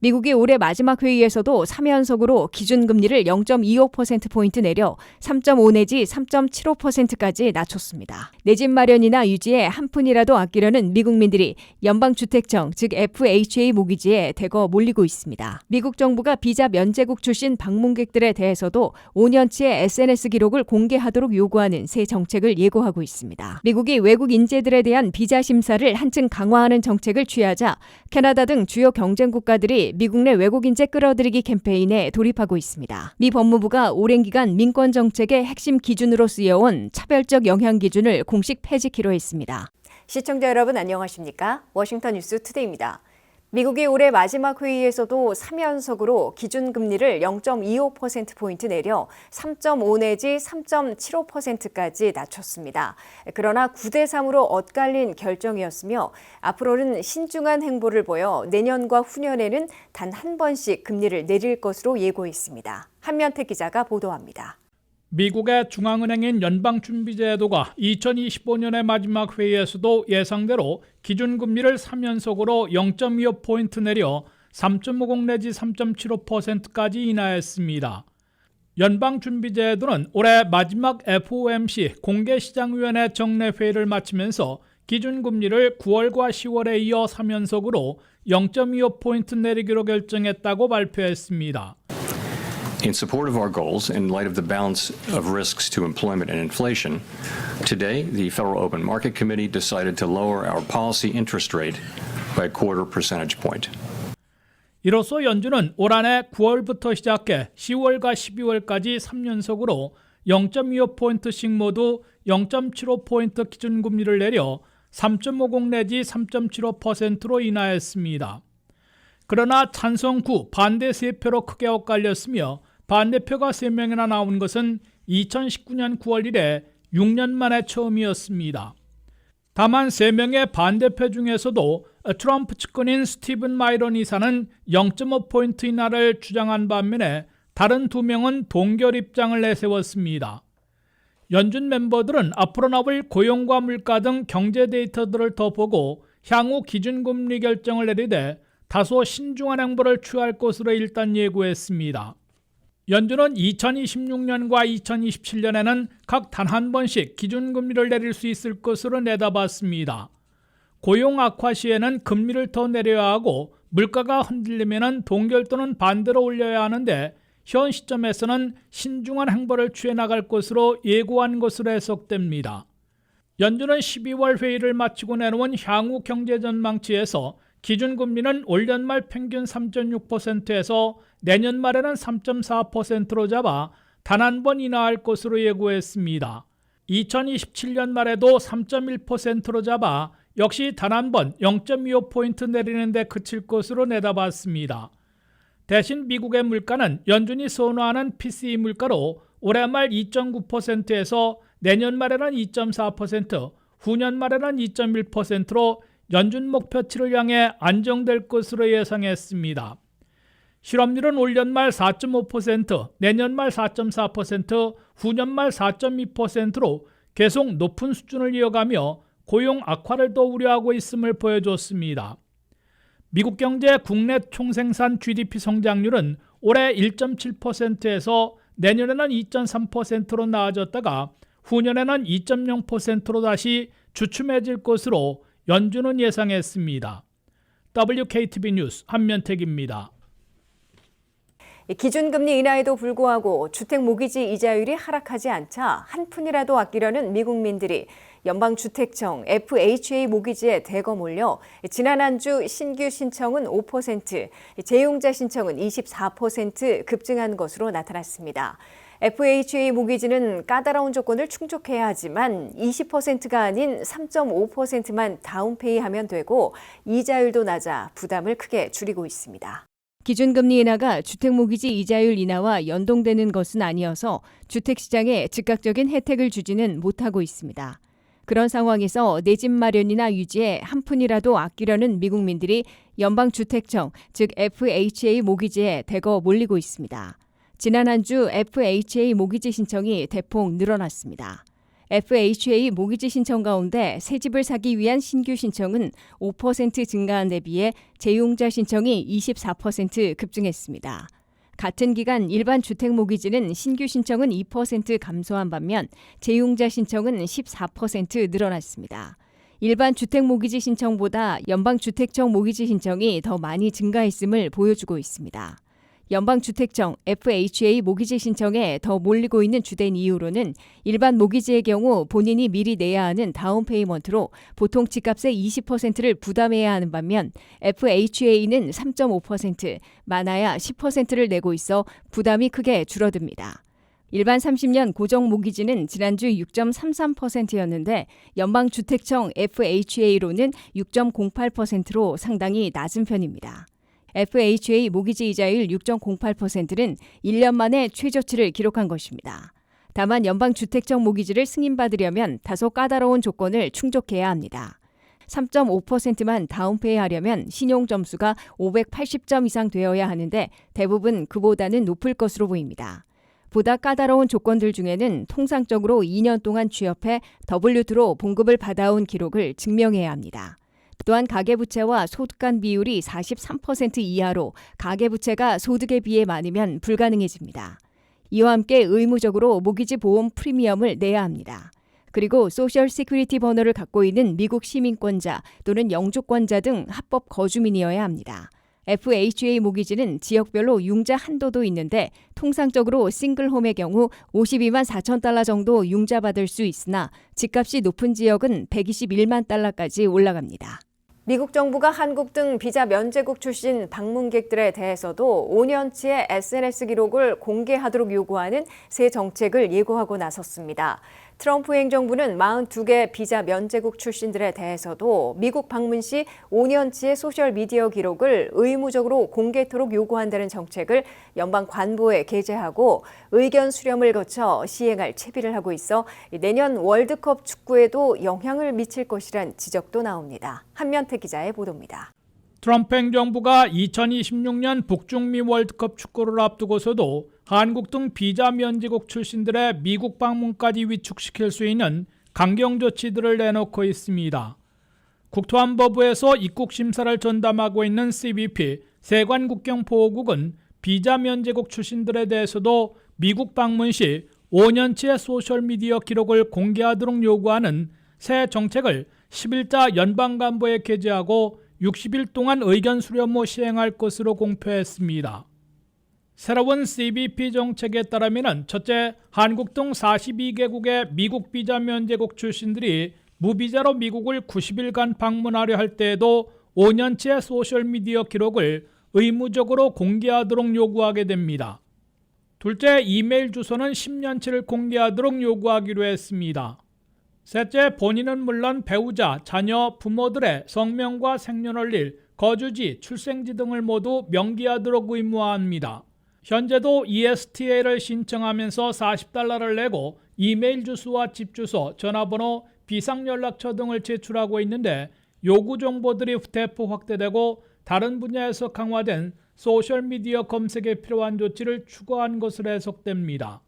미국이 올해 마지막 회의에서도 3연속으로 기준금리를 0.25%포인트 내려 3.5 내지 3.75%까지 낮췄습니다. 내 집 마련이나 유지에 한 푼이라도 아끼려는 미국민들이 연방주택청, 즉 FHA 모기지에 대거 몰리고 있습니다. 미국 정부가 비자 면제국 출신 방문객들에 대해서도 5년치의 SNS 기록을 공개하도록 요구하는 새 정책을 예고하고 있습니다. 미국이 외국 인재들에 대한 비자 심사를 한층 강화하는 정책을 취하자 캐나다 등 주요 경쟁 국가들이 미국 내 외국 인재 끌어들이기 캠페인에 돌입하고 있습니다. 미 법무부가 오랜 기간 민권 정책의 핵심 기준으로 쓰여온 차별적 영향 기준을 공식 폐지키로 했습니다. 시청자 여러분 안녕하십니까? 워싱턴 뉴스 투데이입니다. 미국이 올해 마지막 회의에서도 3연속으로 기준금리를 0.25%포인트 내려 3.5 내지 3.75%까지 낮췄습니다. 그러나 9대3으로 엇갈린 결정이었으며 앞으로는 신중한 행보를 보여 내년과 후년에는 단 한 번씩 금리를 내릴 것으로 예고했습니다. 한면택 기자가 보도합니다. 미국의 중앙은행인 연방준비제도가 2025년의 마지막 회의에서도 예상대로 기준금리를 3연속으로 0.25포인트 내려 3.50 내지 3.75%까지 인하했습니다. 연방준비제도는 올해 마지막 FOMC 공개시장위원회 정례회의를 마치면서 기준금리를 9월과 10월에 이어 3연속으로 0.25포인트 내리기로 결정했다고 발표했습니다. In support of our goals, in light of the balance of risks to employment and inflation, today the Federal Open Market Committee decided to lower our policy interest rate by a quarter percentage point. 이로써 연준은 올 한해 9월부터 시작해 10월과 12월까지 3연속으로 0.25포인트씩 모두 0.75포인트 기준금리를 내려 3.50 내지 3.75%로 인하했습니다. 그러나 찬성 9, 반대 3표로 크게 엇갈렸으며 반대표가 3명이나 나온 것은 2019년 9월 이래 6년 만에 처음이었습니다. 다만 3명의 반대표 중에서도 트럼프 측근인 스티븐 마이런 이사는 0.5포인트 인하를 주장한 반면에 다른 2명은 동결 입장을 내세웠습니다. 연준 멤버들은 앞으로 나올 고용과 물가 등 경제 데이터들을 더 보고 향후 기준금리 결정을 내리되 다소 신중한 행보를 취할 것으로 일단 예고했습니다. 연준은 2026년과 2027년에는 각 단 한 번씩 기준금리를 내릴 수 있을 것으로 내다봤습니다. 고용 악화 시에는 금리를 더 내려야 하고 물가가 흔들리면 동결 또는 반대로 올려야 하는데 현 시점에서는 신중한 행보를 취해 나갈 것으로 예고한 것으로 해석됩니다. 연준은 12월 회의를 마치고 내놓은 향후 경제 전망치에서 기준금리는 올 연말 평균 3.6%에서 내년 말에는 3.4%로 잡아 단 한 번 인하할 것으로 예고했습니다. 2027년 말에도 3.1%로 잡아 역시 단 한 번 0.25포인트 내리는 데 그칠 것으로 내다봤습니다. 대신 미국의 물가는 연준이 선호하는 PCE 물가로 올해 말 2.9%에서 내년 말에는 2.4%, 후년 말에는 2.1%로 연준 목표치를 향해 안정될 것으로 예상했습니다. 실업률은 올 연말 4.5%, 내년 말 4.4%, 후년 말 4.2%로 계속 높은 수준을 이어가며 고용 악화를 더 우려하고 있음을 보여줬습니다. 미국 경제 국내 총생산 GDP 성장률은 올해 1.7%에서 내년에는 2.3%로 나아졌다가 후년에는 2.0%로 다시 주춤해질 것으로 연준은 예상했습니다. WKTV 뉴스 한면택입니다. 기준금리 인하에도 불구하고 주택 모기지 이자율이 하락하지 않자 한 푼이라도 아끼려는 미국민들이 연방주택청 FHA 모기지에 대거 몰려 지난 한 주 신규 신청은 5%, 재용자 신청은 24% 급증한 것으로 나타났습니다. FHA 모기지는 까다로운 조건을 충족해야 하지만 20%가 아닌 3.5%만 다운페이하면 되고 이자율도 낮아 부담을 크게 줄이고 있습니다. 기준금리 인하가 주택모기지 이자율 인하와 연동되는 것은 아니어서 주택시장에 즉각적인 혜택을 주지는 못하고 있습니다. 그런 상황에서 내 집 마련이나 유지에 한 푼이라도 아끼려는 미국민들이 연방주택청, 즉 FHA 모기지에 대거 몰리고 있습니다. 지난 한 주 FHA 모기지 신청이 대폭 늘어났습니다. FHA 모기지 신청 가운데 새 집을 사기 위한 신규 신청은 5% 증가한 데 비해 재용자 신청이 24% 급증했습니다. 같은 기간 일반 주택 모기지는 신규 신청은 2% 감소한 반면 재용자 신청은 14% 늘어났습니다. 일반 주택 모기지 신청보다 연방주택청 모기지 신청이 더 많이 증가했음을 보여주고 있습니다. 연방주택청 FHA 모기지 신청에 더 몰리고 있는 주된 이유로는 일반 모기지의 경우 본인이 미리 내야 하는 다운 페이먼트로 보통 집값의 20%를 부담해야 하는 반면 FHA는 3.5%, 많아야 10%를 내고 있어 부담이 크게 줄어듭니다. 일반 30년 고정 모기지는 지난주 6.33%였는데 연방주택청 FHA로는 6.08%로 상당히 낮은 편입니다. FHA 모기지 이자율 6.08%는 1년 만에 최저치를 기록한 것입니다. 다만 연방주택청 모기지를 승인받으려면 다소 까다로운 조건을 충족해야 합니다. 3.5%만 다운페이하려면 신용점수가 580점 이상 되어야 하는데 대부분 그보다는 높을 것으로 보입니다. 보다 까다로운 조건들 중에는 통상적으로 2년 동안 취업해 W2로 봉급을 받아온 기록을 증명해야 합니다. 또한 가계부채와 소득 간 비율이 43% 이하로 가계부채가 소득에 비해 많으면 불가능해집니다. 이와 함께 의무적으로 모기지 보험 프리미엄을 내야 합니다. 그리고 소셜 시큐리티 번호를 갖고 있는 미국 시민권자 또는 영주권자 등 합법 거주민이어야 합니다. FHA 모기지는 지역별로 융자 한도도 있는데 통상적으로 싱글홈의 경우 52만 4천 달러 정도 융자 받을 수 있으나 집값이 높은 지역은 121만 달러까지 올라갑니다. 미국 정부가 한국 등 비자 면제국 출신 방문객들에 대해서도 5년치의 SNS 기록을 공개하도록 요구하는 새 정책을 예고하고 나섰습니다. 트럼프 행정부는 42개 비자 면제국 출신들에 대해서도 미국 방문 시 5년치의 소셜미디어 기록을 의무적으로 공개토록 요구한다는 정책을 연방 관보에 게재하고 의견 수렴을 거쳐 시행할 채비를 하고 있어 내년 월드컵 축구에도 영향을 미칠 것이란 지적도 나옵니다. 한면태 기자의 보도입니다. 트럼프 행정부가 2026년 북중미 월드컵 축구를 앞두고서도 한국 등 비자 면제국 출신들의 미국 방문까지 위축시킬 수 있는 강경 조치들을 내놓고 있습니다. 국토안보부에서 입국 심사를 전담하고 있는 CBP 세관국경보호국은 비자 면제국 출신들에 대해서도 미국 방문 시 5년치의 소셜미디어 기록을 공개하도록 요구하는 새 정책을 10일자 연방간보에 게재하고 60일 동안 의견 수렴 후 시행할 것으로 공표했습니다. 새로운 CBP 정책에 따르면 첫째, 한국 등 42개국의 미국 비자 면제국 출신들이 무비자로 미국을 90일간 방문하려 할 때에도 5년치의 소셜미디어 기록을 의무적으로 공개하도록 요구하게 됩니다. 둘째, 이메일 주소는 10년치를 공개하도록 요구하기로 했습니다. 셋째, 본인은 물론 배우자, 자녀, 부모들의 성명과 생년월일, 거주지, 출생지 등을 모두 명기하도록 의무화합니다. 현재도 ESTA를 신청하면서 $40를 내고 이메일 주소와 집 주소, 전화번호, 비상연락처 등을 제출하고 있는데 요구 정보들이 대폭 확대되고 다른 분야에서 강화된 소셜미디어 검색에 필요한 조치를 추가한 것으로 해석됩니다.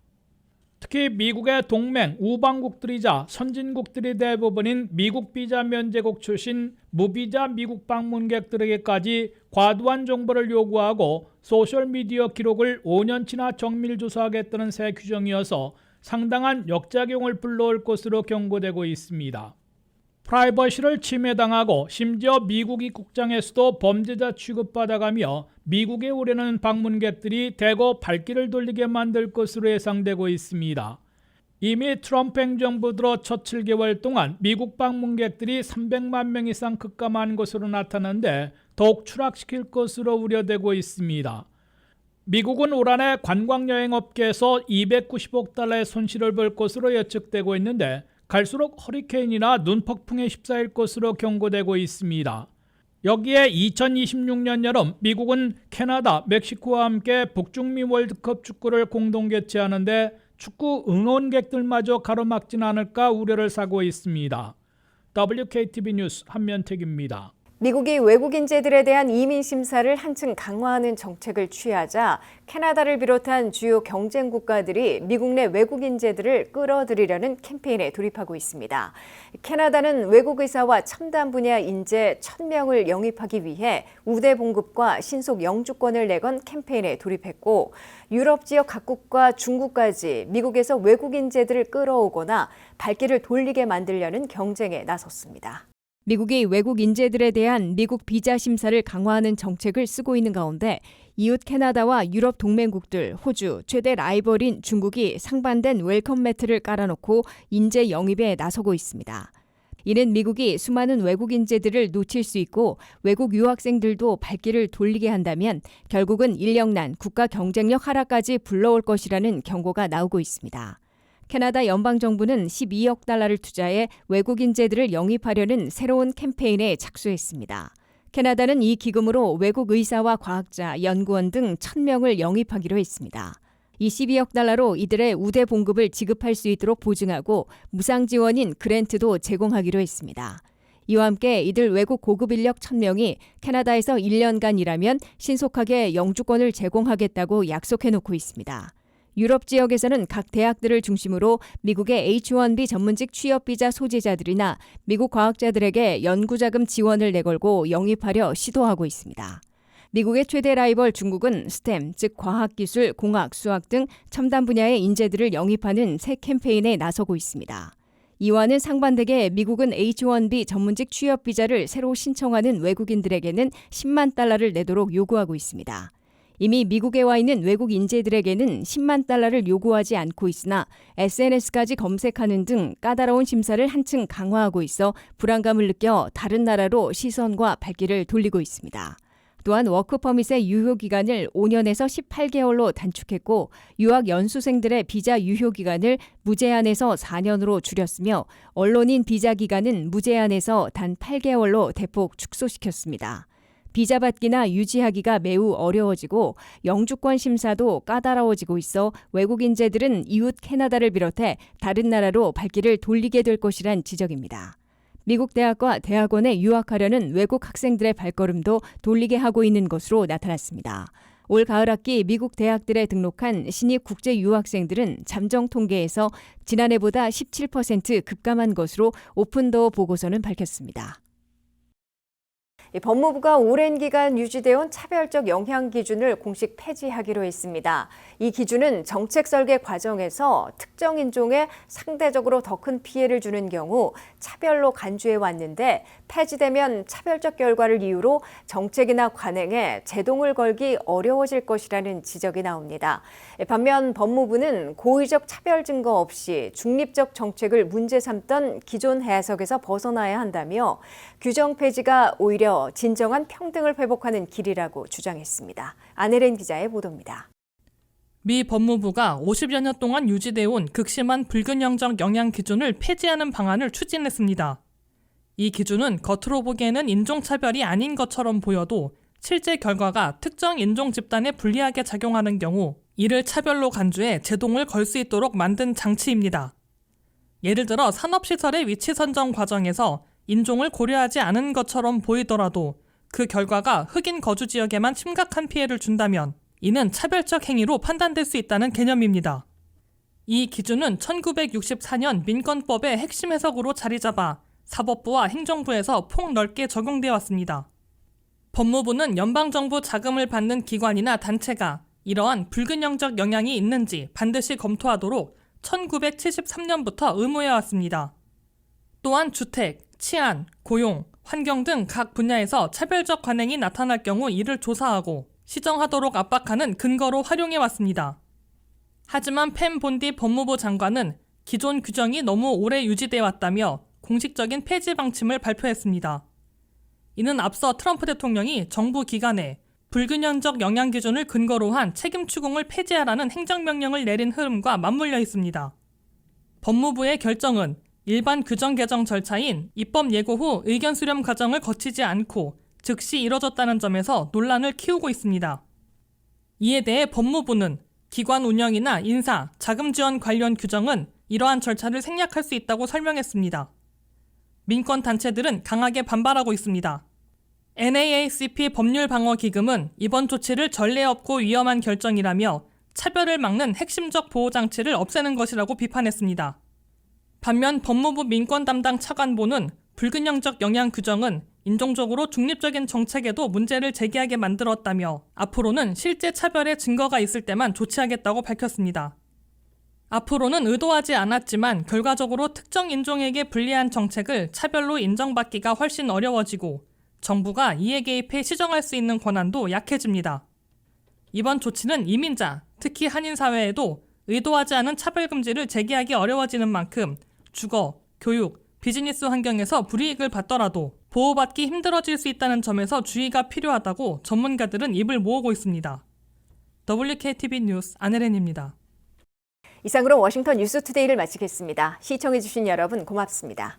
특히 미국의 동맹, 우방국들이자 선진국들이 대부분인 미국 비자 면제국 출신 무비자 미국 방문객들에게까지 과도한 정보를 요구하고 소셜미디어 기록을 5년치나 정밀 조사하겠다는 새 규정이어서 상당한 역작용을 불러올 것으로 경고되고 있습니다. 프라이버시를 침해당하고 심지어 미국 입국장에서도 범죄자 취급받아가며 미국에 오려는 방문객들이 대거 발길을 돌리게 만들 것으로 예상되고 있습니다. 이미 트럼프 행정부 들어 첫 7개월 동안 미국 방문객들이 300만 명 이상 급감한 것으로 나타났는데 더욱 추락시킬 것으로 우려되고 있습니다. 미국은 올 한해 관광여행업계에서 290억 달러의 손실을 볼 것으로 예측되고 있는데 갈수록 허리케인이나 눈폭풍에 휩싸일 것으로 경고되고 있습니다. 여기에 2026년 여름 미국은 캐나다, 멕시코와 함께 북중미 월드컵 축구를 공동 개최하는데 축구 응원객들마저 가로막진 않을까 우려를 사고 있습니다. WKTV 뉴스 한면택입니다. 미국이 외국인재들에 대한 이민 심사를 한층 강화하는 정책을 취하자 캐나다를 비롯한 주요 경쟁 국가들이 미국 내 외국인재들을 끌어들이려는 캠페인에 돌입하고 있습니다. 캐나다는 외국 의사와 첨단 분야 인재 1,000명을 영입하기 위해 우대 봉급과 신속 영주권을 내건 캠페인에 돌입했고, 유럽 지역 각국과 중국까지 미국에서 외국인재들을 끌어오거나 발길을 돌리게 만들려는 경쟁에 나섰습니다. 미국이 외국 인재들에 대한 미국 비자 심사를 강화하는 정책을 쓰고 있는 가운데 이웃 캐나다와 유럽 동맹국들, 호주, 최대 라이벌인 중국이 상반된 웰컴 매트를 깔아놓고 인재 영입에 나서고 있습니다. 이는 미국이 수많은 외국 인재들을 놓칠 수 있고 외국 유학생들도 발길을 돌리게 한다면 결국은 인력난, 국가 경쟁력 하락까지 불러올 것이라는 경고가 나오고 있습니다. 캐나다 연방정부는 12억 달러를 투자해 외국 인재들을 영입하려는 새로운 캠페인에 착수했습니다. 캐나다는 이 기금으로 외국 의사와 과학자, 연구원 등 1,000명을 영입하기로 했습니다. 이 12억 달러로 이들의 우대 봉급을 지급할 수 있도록 보증하고 무상 지원인 그랜트도 제공하기로 했습니다. 이와 함께 이들 외국 고급 인력 1,000명이 캐나다에서 1년간 일하면 신속하게 영주권을 제공하겠다고 약속해놓고 있습니다. 유럽 지역에서는 각 대학들을 중심으로 미국의 H-1B 전문직 취업비자 소지자들이나 미국 과학자들에게 연구자금 지원을 내걸고 영입하려 시도하고 있습니다. 미국의 최대 라이벌 중국은 스템, 즉 과학기술, 공학, 수학 등 첨단 분야의 인재들을 영입하는 새 캠페인에 나서고 있습니다. 이와는 상반되게 미국은 H-1B 전문직 취업비자를 새로 신청하는 외국인들에게는 10만 달러를 내도록 요구하고 있습니다. 이미 미국에 와 있는 외국 인재들에게는 10만 달러를 요구하지 않고 있으나 SNS까지 검색하는 등 까다로운 심사를 한층 강화하고 있어 불안감을 느껴 다른 나라로 시선과 발길을 돌리고 있습니다. 또한 워크퍼밋의 유효기간을 5년에서 18개월로 단축했고 유학 연수생들의 비자 유효기간을 무제한에서 4년으로 줄였으며 언론인 비자 기간은 무제한에서 단 8개월로 대폭 축소시켰습니다. 비자 받기나 유지하기가 매우 어려워지고 영주권 심사도 까다로워지고 있어 외국 인재들은 이웃 캐나다를 비롯해 다른 나라로 발길을 돌리게 될 것이란 지적입니다. 미국 대학과 대학원에 유학하려는 외국 학생들의 발걸음도 돌리게 하고 있는 것으로 나타났습니다. 올 가을 학기 미국 대학들에 등록한 신입 국제 유학생들은 잠정 통계에서 지난해보다 17% 급감한 것으로 오픈도어 보고서는 밝혔습니다. 법무부가 오랜 기간 유지되어온 차별적 영향 기준을 공식 폐지하기로 했습니다. 이 기준은 정책 설계 과정에서 특정 인종에 상대적으로 더 큰 피해를 주는 경우 차별로 간주해 왔는데 폐지되면 차별적 결과를 이유로 정책이나 관행에 제동을 걸기 어려워질 것이라는 지적이 나옵니다. 반면 법무부는 고의적 차별 증거 없이 중립적 정책을 문제 삼던 기존 해석에서 벗어나야 한다며 규정 폐지가 오히려 진정한 평등을 회복하는 길이라고 주장했습니다. 안혜린 기자의 보도입니다. 미 법무부가 50여 년 동안 유지되어 온 극심한 불균형적 영향 기준을 폐지하는 방안을 추진했습니다. 이 기준은 겉으로 보기에는 인종차별이 아닌 것처럼 보여도 실제 결과가 특정 인종 집단에 불리하게 작용하는 경우 이를 차별로 간주해 제동을 걸 수 있도록 만든 장치입니다. 예를 들어 산업시설의 위치 선정 과정에서 인종을 고려하지 않은 것처럼 보이더라도 그 결과가 흑인 거주 지역에만 심각한 피해를 준다면 이는 차별적 행위로 판단될 수 있다는 개념입니다. 이 기준은 1964년 민권법의 핵심 해석으로 자리 잡아 사법부와 행정부에서 폭넓게 적용되어 왔습니다. 법무부는 연방정부 자금을 받는 기관이나 단체가 이러한 불균형적 영향이 있는지 반드시 검토하도록 1973년부터 의무해왔습니다. 또한 주택, 치안, 고용, 환경 등 각 분야에서 차별적 관행이 나타날 경우 이를 조사하고 시정하도록 압박하는 근거로 활용해왔습니다. 하지만 펜 본디 법무부 장관은 기존 규정이 너무 오래 유지되어 왔다며 공식적인 폐지 방침을 발표했습니다. 이는 앞서 트럼프 대통령이 정부 기관에 불균형적 영향 기준을 근거로 한 책임 추궁을 폐지하라는 행정명령을 내린 흐름과 맞물려 있습니다. 법무부의 결정은 일반 규정 개정 절차인 입법 예고 후 의견 수렴 과정을 거치지 않고 즉시 이뤄졌다는 점에서 논란을 키우고 있습니다. 이에 대해 법무부는 기관 운영이나 인사, 자금 지원 관련 규정은 이러한 절차를 생략할 수 있다고 설명했습니다. 민권 단체들은 강하게 반발하고 있습니다. NAACP 법률방어기금은 이번 조치를 전례 없고 위험한 결정이라며 차별을 막는 핵심적 보호장치를 없애는 것이라고 비판했습니다. 반면 법무부 민권 담당 차관보는 불균형적 영향 규정은 인종적으로 중립적인 정책에도 문제를 제기하게 만들었다며 앞으로는 실제 차별의 증거가 있을 때만 조치하겠다고 밝혔습니다. 앞으로는 의도하지 않았지만 결과적으로 특정 인종에게 불리한 정책을 차별로 인정받기가 훨씬 어려워지고 정부가 이에 개입해 시정할 수 있는 권한도 약해집니다. 이번 조치는 이민자, 특히 한인 사회에도 의도하지 않은 차별금지를 제기하기 어려워지는 만큼 주거, 교육, 비즈니스 환경에서 불이익을 받더라도 보호받기 힘들어질 수 있다는 점에서 주의가 필요하다고 전문가들은 입을 모으고 있습니다. WKTV 뉴스 안혜린입니다. 이상으로 워싱턴 뉴스투데이를 마치겠습니다. 시청해주신 여러분 고맙습니다.